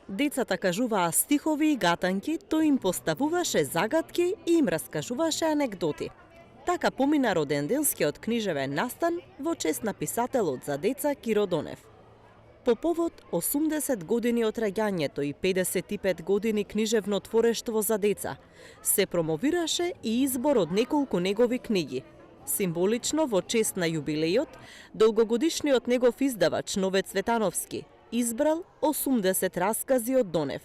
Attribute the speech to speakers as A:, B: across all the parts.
A: Децата кажуваа стихови и гатанки, тој им поставуваше загадки и им раскажуваше анекдоти. Така помина роденденскиот книжевен настан во чест на писателот за деца Киро Донев. По повод 80 години од раѓањето и 55 години книжевно творештво за деца, се промовираше и избор од неколку негови книги. Символично во чест на јубилејот, долгогодишниот негов издавач Нове Цветановски избрал 80 раскази од Донев.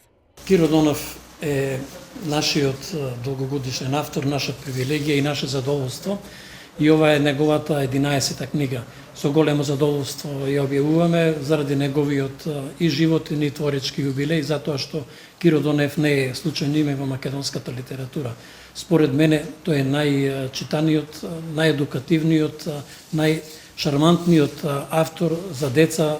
B: Киро Донев е нашиот долгогодишен автор, наша привилегија и наше задоволство. И ова е неговата 11-та книга. Со големо задоволство ја објавуваме заради неговиот и животен и творечки јубилеј, затоа што Киро Донев не е случајно име во македонската литература. Според мене тој е најчитаниот, наједукативниот, најшармантниот автор за деца,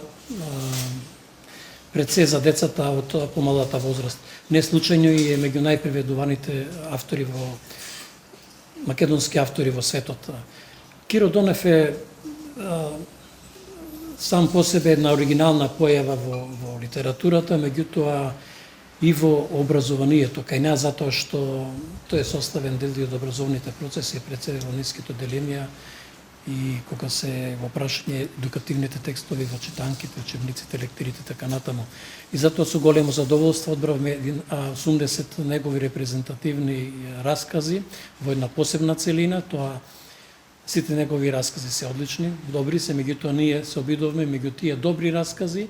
B: пред се за децата од помалата возраст. Не случајно и е меѓу најпреведуваните автори во македонски автори во светот. Киро Донев е сам по себе една оригинална појава во литературата, меѓутоа и во образованието, кај нас затоа што тој е составен дел од образовните процеси пред се во ниските деленија и кога се во прашање едукативните текстови во читанките, учебниците, лектирите, така натаму. И затоа со големо задоволство одбравме 80 негови репрезентативни раскази во една посебна целина. Тоа сите негови раскази се одлични, добри се, меѓутоа ние се обидовме меѓу тие добри раскази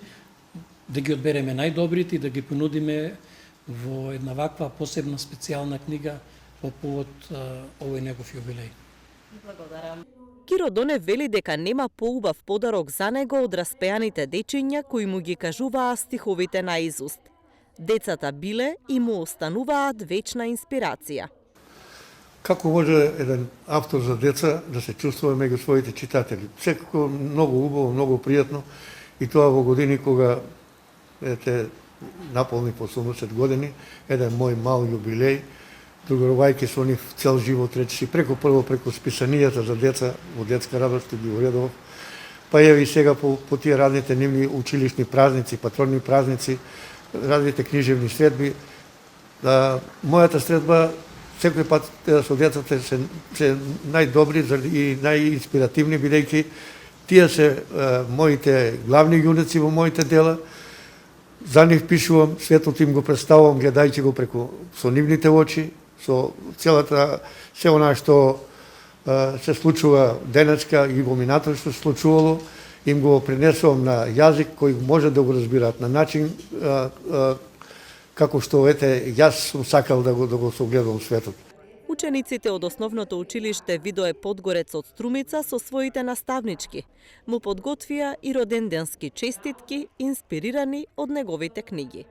B: да ги одбереме најдобрите и да ги понудиме во една ваква посебна специјална книга по повод овој негов јубилеј.
A: Благодарам. Киро Донев вели дека нема поубав подарок за него од распеаните дечиња кои му ги кажуваа стиховите наизуст. Децата биле и му остануваат вечна инспирација.
C: Како може еден автор за деца да се чувствува меѓу своите читатели? Секако многу убаво, многу пријатно и тоа во години кога наполни по 80 години, еден мој мал јубилеј, договорувајќи со нив цел живот, речиси прво преку списанијата за деца, во детска радост ги уредов, па и сега по тие разните нивни училишни празници, патронни празници, разните книжевни средби. Мојата средба секој пат со децата се најдобри и најинспиративни, бидејќи тие се моите главни јунаци во моите дела. За нив пишувам, светот им го представувам гледајќи го преку со нивните очи, со се она што се случува денеска и во минатото што се случувало, им го пренесувам на јазик кој може да го разбираат на начин како што јас сум сакал да го согледам светот.
A: Учениците од основното училиште Видое Подгорец од Струмица со своите наставнички му подготвија и роденденски честитки инспирирани од неговите книги.